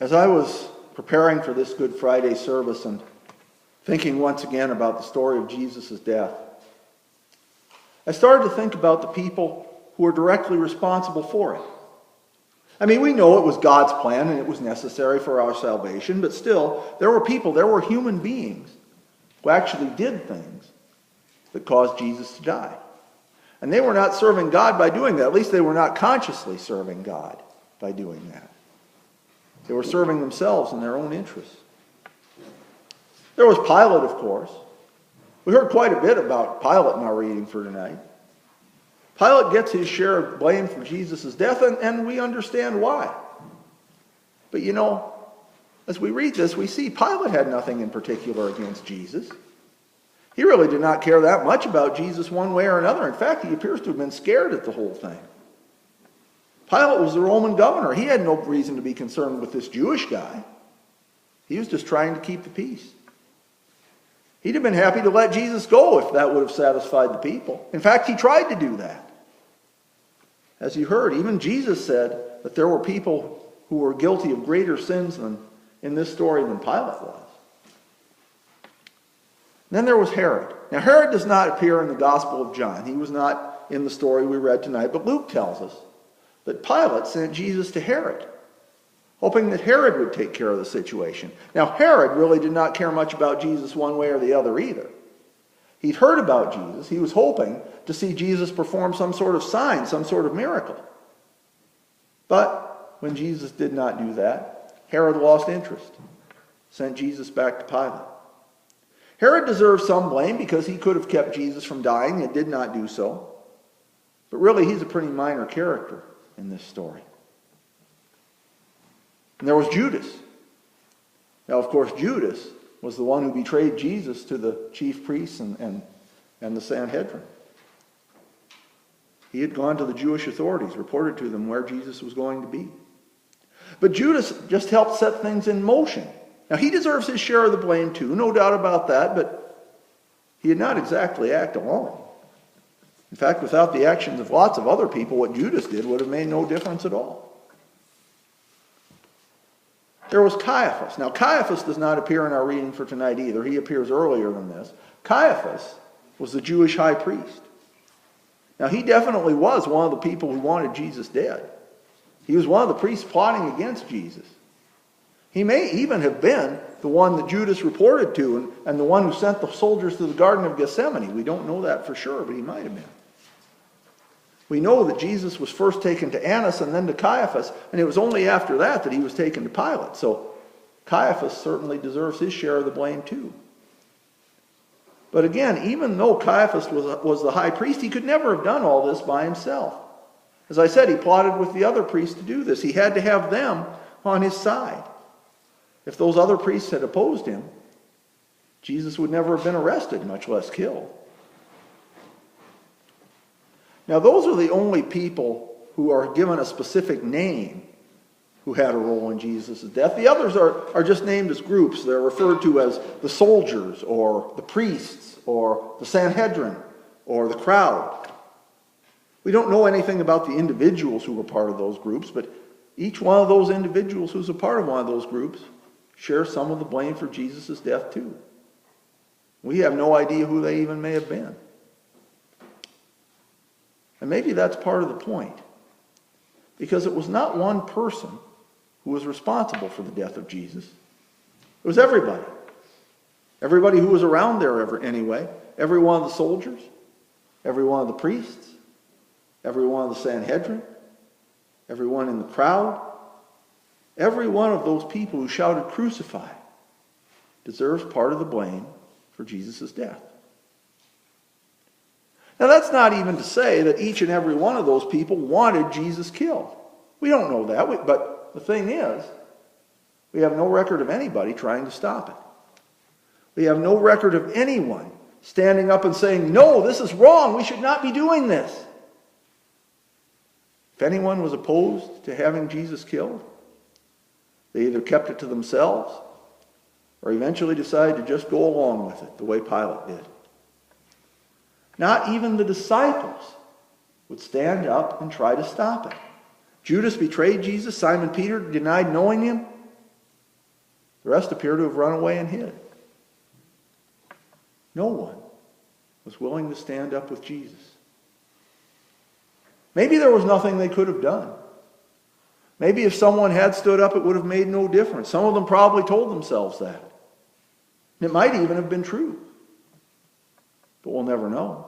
As I was preparing for this Good Friday service and thinking once again about the story of Jesus' death, I started to think about the people who were directly responsible for it. I mean, we know it was God's plan and it was necessary for our salvation, but still, there were human beings who actually did things that caused Jesus to die. And they were not serving God by doing that. At least they were not consciously serving God by doing that. They were serving themselves in their own interests. There was Pilate, of course. We heard quite a bit about Pilate in our reading for tonight. Pilate gets his share of blame for Jesus' death, and we understand why. But you know, as we read this, we see Pilate had nothing in particular against Jesus. He really did not care that much about Jesus one way or another. In fact, he appears to have been scared at the whole thing. Pilate was the Roman governor. He had no reason to be concerned with this Jewish guy. He was just trying to keep the peace. He'd have been happy to let Jesus go if that would have satisfied the people. In fact, he tried to do that. As you heard, even Jesus said that there were people who were guilty of greater sins in this story than Pilate was. Then there was Herod. Now, Herod does not appear in the Gospel of John. He was not in the story we read tonight, but Luke tells us that Pilate sent Jesus to Herod, hoping that Herod would take care of the situation. Now, Herod really did not care much about Jesus one way or the other either. He'd heard about Jesus. He was hoping to see Jesus perform some sort of sign, some sort of miracle. But when Jesus did not do that, Herod lost interest, sent Jesus back to Pilate. Herod deserves some blame because he could have kept Jesus from dying and did not do so. But really, he's a pretty minor character in this story. And there was Judas. Now, of course, Judas was the one who betrayed Jesus to the chief priests and the Sanhedrin. He had gone to the Jewish authorities, reported to them where Jesus was going to be. But Judas just helped set things in motion. Now, he deserves his share of the blame too, no doubt about that, but he did not exactly act alone. In fact, without the actions of lots of other people, what Judas did would have made no difference at all. There was Caiaphas. Now, Caiaphas does not appear in our reading for tonight either. He appears earlier than this. Caiaphas was the Jewish high priest. Now, he definitely was one of the people who wanted Jesus dead. He was one of the priests plotting against Jesus. He may even have been the one that Judas reported to and the one who sent the soldiers to the Garden of Gethsemane. We don't know that for sure, but he might have been. We know that Jesus was first taken to Annas and then to Caiaphas, and it was only after that that he was taken to Pilate. So Caiaphas certainly deserves his share of the blame too. But again, even though Caiaphas was the high priest, he could never have done all this by himself. As I said, he plotted with the other priests to do this. He had to have them on his side. If those other priests had opposed him, Jesus would never have been arrested, much less killed. Now, those are the only people who are given a specific name who had a role in Jesus' death. The others are just named as groups. They're referred to as the soldiers, or the priests, or the Sanhedrin, or the crowd. We don't know anything about the individuals who were part of those groups, but each one of those individuals who's a part of one of those groups shares some of the blame for Jesus' death too. We have no idea who they even may have been. And maybe that's part of the point. Because it was not one person who was responsible for the death of Jesus. It was everybody. Everybody who was around there anyway. Every one of the soldiers. Every one of the priests. Every one of the Sanhedrin. Everyone in the crowd. Every one of those people who shouted, "Crucify," deserves part of the blame for Jesus' death. Now, that's not even to say that each and every one of those people wanted Jesus killed. We don't know that, but the thing is, we have no record of anybody trying to stop it. We have no record of anyone standing up and saying, "No, this is wrong, we should not be doing this." If anyone was opposed to having Jesus killed, they either kept it to themselves or eventually decided to just go along with it, the way Pilate did. Not even the disciples would stand up and try to stop it. Judas betrayed Jesus. Simon Peter denied knowing him. The rest appear to have run away and hid. No one was willing to stand up with Jesus. Maybe there was nothing they could have done. Maybe if someone had stood up, it would have made no difference. Some of them probably told themselves that. It might even have been true. But we'll never know.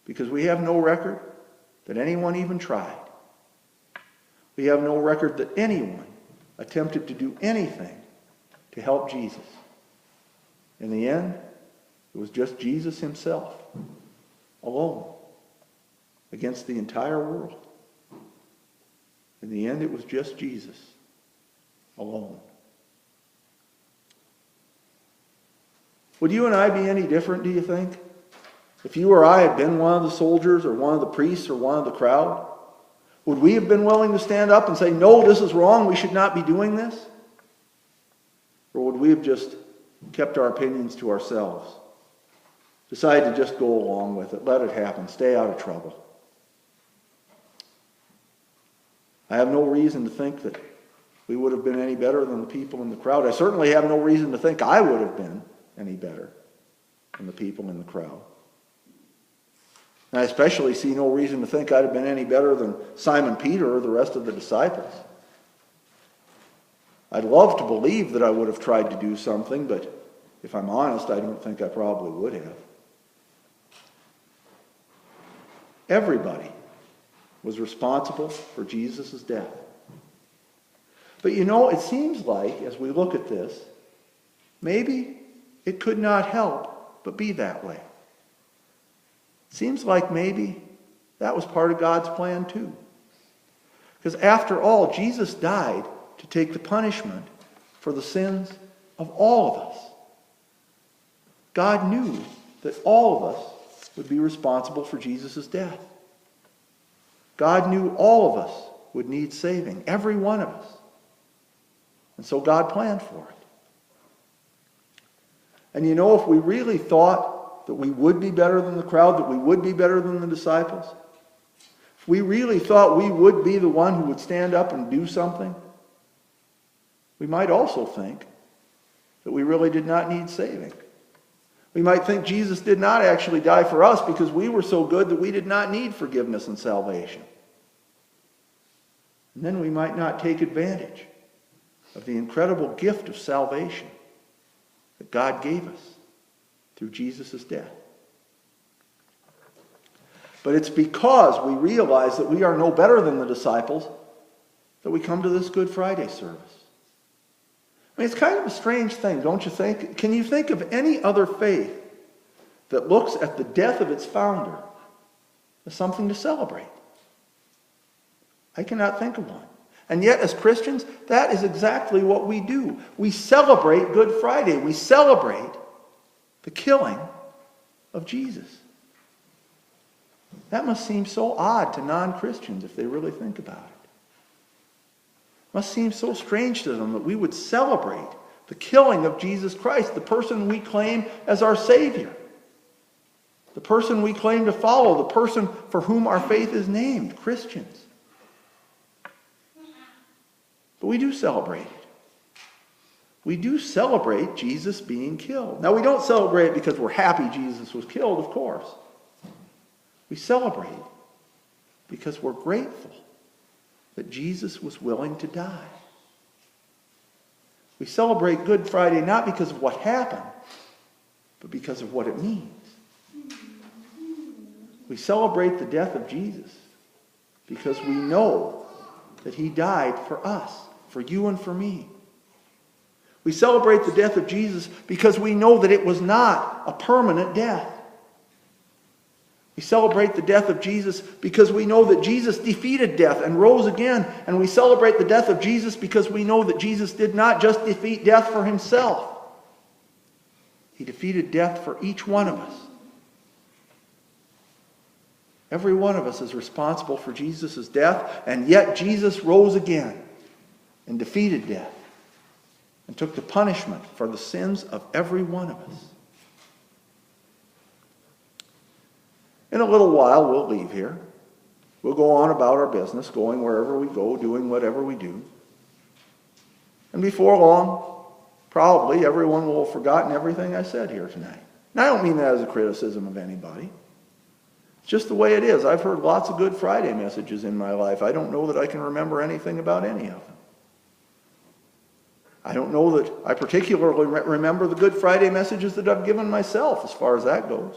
Because we have no record that anyone even tried. We have no record that anyone attempted to do anything to help Jesus. In the end, it was just Jesus himself, alone, against the entire world. In the end, it was just Jesus, alone. Would you and I be any different, do you think? If you or I had been one of the soldiers or one of the priests or one of the crowd, would we have been willing to stand up and say, no, this is wrong, we should not be doing this? Or would we have just kept our opinions to ourselves? Decided to just go along with it, let it happen, stay out of trouble. I have no reason to think that we would have been any better than the people in the crowd. I certainly have no reason to think I would have been any better than the people in the crowd. And I especially see no reason to think I'd have been any better than Simon Peter or the rest of the disciples. I'd love to believe that I would have tried to do something, but if I'm honest, I don't think I probably would have. Everybody was responsible for Jesus' death. But you know, it seems like, as we look at this, maybe it could not help but be that way. It seems like maybe that was part of God's plan too. Because after all, Jesus died to take the punishment for the sins of all of us. God knew that all of us would be responsible for Jesus' death. God knew all of us would need saving, every one of us. And so God planned for it. And you know, if we really thought that we would be better than the crowd, that we would be better than the disciples, if we really thought we would be the one who would stand up and do something, we might also think that we really did not need saving. We might think Jesus did not actually die for us because we were so good that we did not need forgiveness and salvation. And then we might not take advantage of the incredible gift of salvation that God gave us through Jesus' death. But it's because we realize that we are no better than the disciples that we come to this Good Friday service. I mean, it's kind of a strange thing, don't you think? Can you think of any other faith that looks at the death of its founder as something to celebrate? I cannot think of one. And yet, as Christians, that is exactly what we do. We celebrate Good Friday. We celebrate the killing of Jesus. That must seem so odd to non-Christians if they really think about it. It must seem so strange to them that we would celebrate the killing of Jesus Christ, the person we claim as our Savior, the person we claim to follow, the person for whom our faith is named, Christians. But we do celebrate it. We do celebrate Jesus being killed. Now, we don't celebrate it because we're happy Jesus was killed, of course. We celebrate because we're grateful that Jesus was willing to die. We celebrate Good Friday not because of what happened, but because of what it means. We celebrate the death of Jesus because we know that he died for us, for you and for me. We celebrate the death of Jesus because we know that it was not a permanent death. We celebrate the death of Jesus because we know that Jesus defeated death and rose again. And we celebrate the death of Jesus because we know that Jesus did not just defeat death for himself. He defeated death for each one of us. Every one of us is responsible for Jesus' death, and yet Jesus rose again and defeated death and took the punishment for the sins of every one of us. In a little while, we'll leave here. We'll go on about our business, going wherever we go, doing whatever we do. And before long, probably everyone will have forgotten everything I said here tonight. And I don't mean that as a criticism of anybody. It's just the way it is. I've heard lots of Good Friday messages in my life. I don't know that I can remember anything about any of them. I don't know that I particularly remember the Good Friday messages that I've given myself as far as that goes.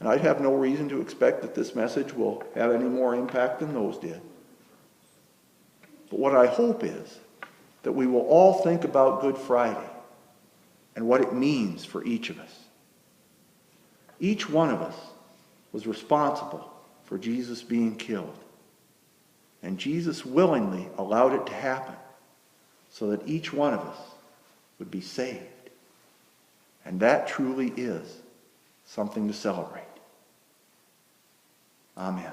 And I'd have no reason to expect that this message will have any more impact than those did. But what I hope is that we will all think about Good Friday and what it means for each of us. Each one of us was responsible for Jesus being killed. And Jesus willingly allowed it to happen so that each one of us would be saved. And that truly is something to celebrate. Amen.